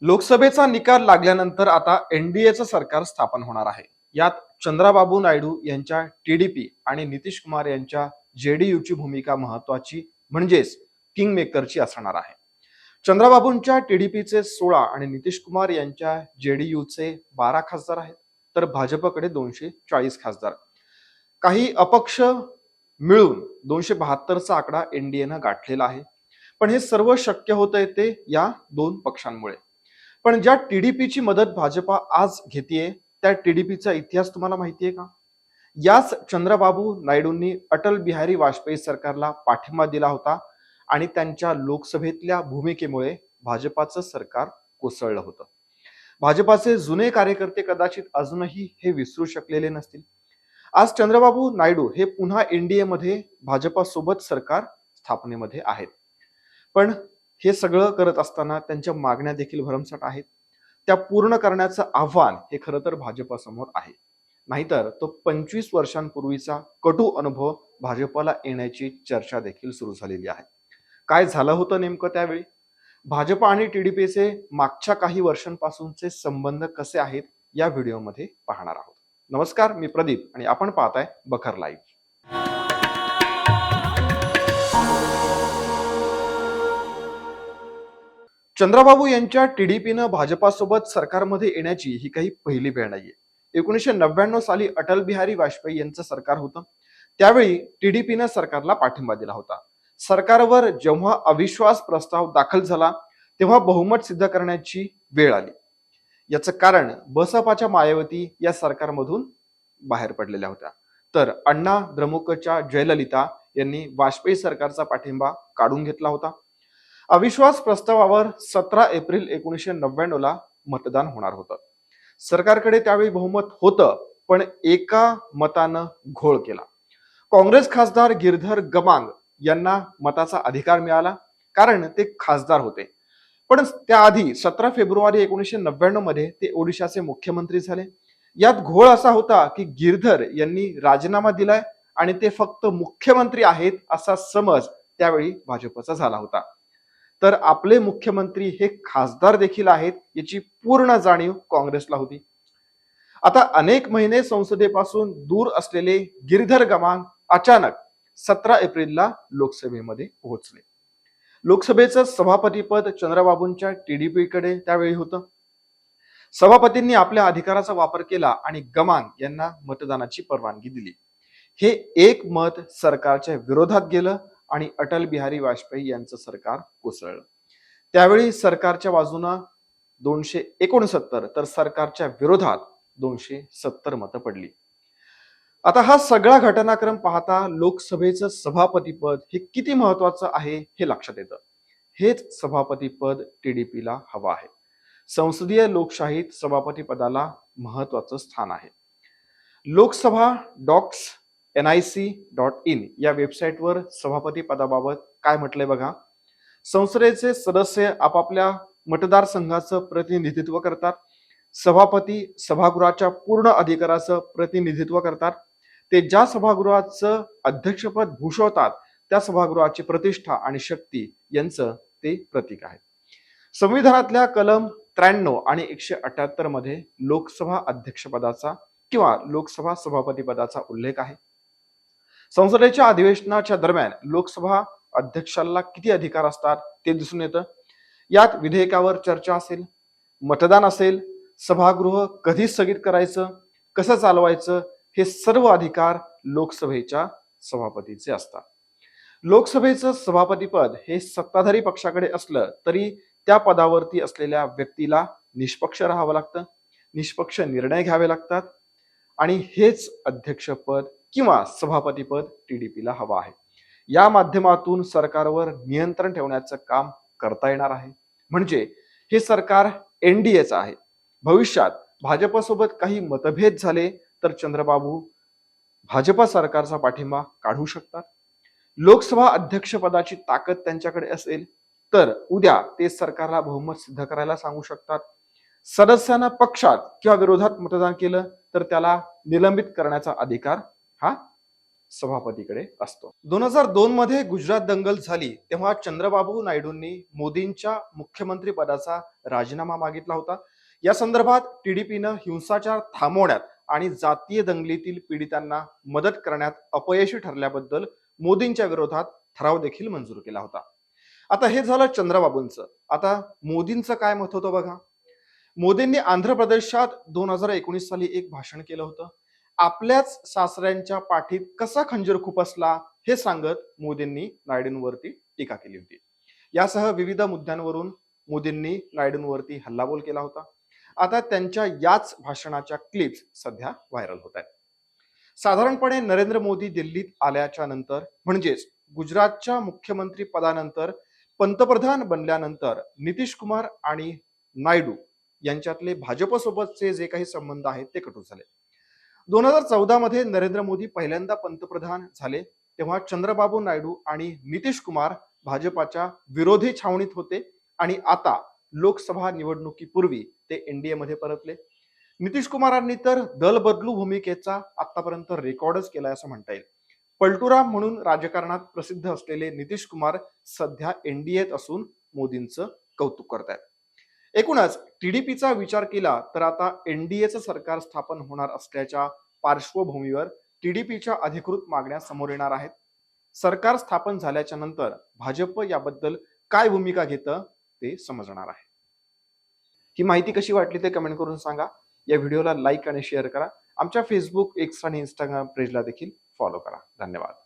लोकसभेचा निकाल लागल्यानंतर आता एनडीएचं सरकार स्थापन होणार आहे. यात चंद्राबाबू नायडू यांच्या टीडीपी आणि नितीश कुमार यांच्या जेडीयूची भूमिका महत्वाची म्हणजेच किंग मेकरची असणार आहे. चंद्राबाबूंच्या टीडीपीचे 16 आणि नितीश कुमार यांच्या जेडीयूचे 12 खासदार आहेत, तर भाजपकडे 240 खासदार. काही अपक्ष मिळून 272चा आकडा एनडीएनं गाठलेला आहे. पण हे सर्व शक्य होतंय ते या दोन पक्षांमुळे. पण ज्या टीडीपीची मदत भाजपा आज घेतेय त्या टीडीपीचा इतिहास तुम्हाला माहितीये का? याच चंद्रबाबू नायडूंनी अटल बिहारी वाजपेयी सरकारला पाठिंबा दिला होता आणि त्यांच्या लोकसभेतल्या भूमिकेमुळे भाजपाचं सरकार कोसळलं होतं. भाजपाचे जुने कार्यकर्ते कदाचित अजूनही हे विसरू शकलेले नसतील. आज चंद्रबाबू नायडू हे पुन्हा एनडीए मध्ये भाजपासोबत सरकार स्थापनेमध्ये आहेत. पण हे सगळं करत असताना त्यांच्या मागण्या देखील भरमसाठ आहेत. त्या पूर्ण करण्याचं आव्हान हे खरं तर भाजपासमोर आहे. नाहीतर तो 25 वर्षांपूर्वीचा कटू अनुभव भाजपाला येण्याची चर्चा देखील सुरू झालेली आहे. काय झालं होतं नेमकं त्यावेळी? भाजपा आणि टीडीपीचे मागच्या काही वर्षांपासूनचे संबंध कसे आहेत या व्हिडिओमध्ये पाहणार आहोत. नमस्कार, मी प्रदीप आणि आपण पाहताय बखर लाईव्ह. चंद्रबाबू यांच्या टीडीपीनं भाजपासोबत सरकारमध्ये येण्याची ही काही पहिली वेळ नाहीये. 1999 साली अटल बिहारी वाजपेयी यांचं सरकार होतं. त्यावेळी टीडीपीनं सरकारला पाठिंबा दिला होता. सरकारवर जेव्हा अविश्वास प्रस्ताव दाखल झाला तेव्हा बहुमत सिद्ध करण्याची वेळ आली. याचं कारण बसपाच्या मायावती या सरकारमधून बाहेर पडलेल्या होत्या. तर अण्णा द्रमुकच्या जयललिता यांनी वाजपेयी सरकारचा पाठिंबा काढून घेतला होता. अविश्वास प्रस्तावावर 17 एप्रिल 1999 ला मतदान होणार होतं. सरकारकडे त्यावेळी बहुमत होतं, पण एका मतानं घोळ केला. काँग्रेस खासदार गिरधर गमांग यांना मताचा अधिकार मिळाला कारण ते खासदार होते. पण त्याआधी 17 फेब्रुवारी 1999 मध्ये ते ओडिशाचे मुख्यमंत्री झाले. यात घोळ असा होता की गिरधर यांनी राजीनामा दिलाय आणि ते फक्त मुख्यमंत्री आहेत असा समज त्यावेळी भाजपचा झाला होता. तर आपले मुख्यमंत्री हे खासदार देखील आहेत याची पूर्ण जाणीव काँग्रेसला होती. आता अनेक महिने संसदेपासून दूर असलेले गिरधर गमांग अचानक 17 एप्रिलला लोकसभेमध्ये पोहोचले. लोकसभेचं सभापतीपद चंद्रबाबूंच्या टीडीपीकडे त्यावेळी होतं. सभापतींनी आपल्या अधिकाराचा वापर केला आणि गमांग यांना मतदानाची परवानगी दिली. हे एक मत सरकारच्या विरोधात गेलं आणि अटल बिहारी वाजपेयी यांचं सरकार कोसळलं. त्यावेळी सरकारच्या बाजूनं 269 तर सरकारच्या विरोधात 270 मतं पडली. आता हा सगळा घटनाक्रम पाहता लोकसभेचं सभापतीपद हे किती महत्वाचं आहे हे लक्षात येतं. हेच सभापतीपद टीडीपीला हवं आहे. संसदीय लोकशाहीत सभापती पदाला महत्वाचं स्थान आहे. लोकसभा डॉक्स nic.in या वेबसाईटवर सभापती पदाबाबत काय म्हटलंय बघा. संसदेचे सदस्य आपापल्या मतदारसंघाचं प्रतिनिधित्व करतात. सभापती सभागृहाच्या पूर्ण अधिकाराचं प्रतिनिधित्व करतात. ते ज्या सभागृहाचं अध्यक्षपद भूषवतात त्या सभागृहाची प्रतिष्ठा आणि शक्ती यांचं ते प्रतीक आहे. संविधानातल्या कलम 93 आणि 178 मध्ये लोकसभा अध्यक्षपदाचा किंवा लोकसभा सभापती पदाचा उल्लेख आहे. संसदेच्या अधिवेशनाच्या दरम्यान लोकसभा अध्यक्षाला किती अधिकार असतात ते दिसून येतं. यात विधेयकावर चर्चा असेल, मतदान असेल, सभागृह कधी स्थगित करायचं, कसं चालवायचं हे सर्व अधिकार लोकसभेच्या सभापतीचे असतात. लोकसभेचं सभापतीपद हे सत्ताधारी पक्षाकडे असलं तरी त्या पदावरती असलेल्या व्यक्तीला निष्पक्ष राहावं लागतं, निष्पक्ष निर्णय घ्यावे लागतात आणि हेच अध्यक्षपद किंवा सभापतीपद टीडीपीला हवं आहे. या माध्यमातून सरकारवर नियंत्रण ठेवण्याचं काम करता येणार आहे. म्हणजे हे सरकार एनडीएचं आहे. भविष्यात भाजपसोबत काही मतभेद झाले तर चंद्रबाबू भाजपा सरकारचा पाठिंबा काढू शकतात. लोकसभा अध्यक्षपदाची ताकद त्यांच्याकडे असेल तर उद्या ते सरकारला बहुमत सिद्ध करायला सांगू शकतात. सदस्यांना पक्षात किंवा विरोधात मतदान केलं तर त्याला निलंबित करण्याचा अधिकार हा सभापतीकडे असतो. 2002 मध्ये गुजरात दंगल झाली तेव्हा चंद्रबाबू नायडूंनी मोदींच्या मुख्यमंत्री पदाचा राजीनामा मागितला होता. या संदर्भात टीडीपीनं हिंसाचार थांबवण्यात आणि जातीय दंगलीतील पीडितांना मदत करण्यात अपयशी ठरल्याबद्दल मोदींच्या विरोधात ठराव देखील मंजूर केला होता. आता हे झालं चंद्रबाबूंचं. आता मोदींचं काय मत होतं बघा. मोदींनी आंध्र प्रदेशात 2019 साली एक भाषण केलं होतं. आपल्याच सासऱ्यांच्या पाठीत कसा खंजीर खुपसला हे सांगत मोदींनी नायडूंवरती टीका केली होती. यासह विविध मुद्द्यांवरून मोदींनी नायडूंवरती हल्लाबोल केला होता. आता त्यांच्या याच भाषणाच्या क्लिप्स सध्या व्हायरल होत आहेत. साधारणपणे नरेंद्र मोदी दिल्लीत आल्याच्या नंतर म्हणजेच गुजरातच्या मुख्यमंत्री पदानंतर पंतप्रधान बनल्यानंतर नितीश कुमार आणि नायडू यांच्यातले भाजपसोबतचे जे काही संबंध आहेत ते कटू झाले. 2014 मध्ये नरेंद्र मोदी पहिल्यांदा पंतप्रधान झाले तेव्हा चंद्रबाबू नायडू आणि नितीश कुमार भाजपाच्या विरोधी छावणीत होते आणि आता लोकसभा निवडणुकीपूर्वी ते एनडीए मध्ये परतले. नितीश कुमारांनी तर दल बदलू भूमिकेचा आतापर्यंत रेकॉर्डच केलाय असं म्हणता येईल. पलटूराम म्हणून राजकारणात प्रसिद्ध असलेले नितीश कुमार सध्या एनडीएत असून मोदींचं कौतुक करतायत. एकूणच टीडीपीचा विचार केला तर आता एनडीएचं सरकार स्थापन होणार असल्याच्या पार्श्वभूमीवर टीडीपीच्या अधिकृत मागण्या समोर येणार आहेत. सरकार स्थापन झाल्याच्या नंतर भाजप याबद्दल काय भूमिका घेतं ते समजणार आहे. ही माहिती कशी वाटली ते कमेंट करून सांगा. या व्हिडिओला लाईक आणि शेअर करा. आमच्या फेसबुक, एक्स आणि इंस्टाग्राम पेजला देखील फॉलो करा. धन्यवाद.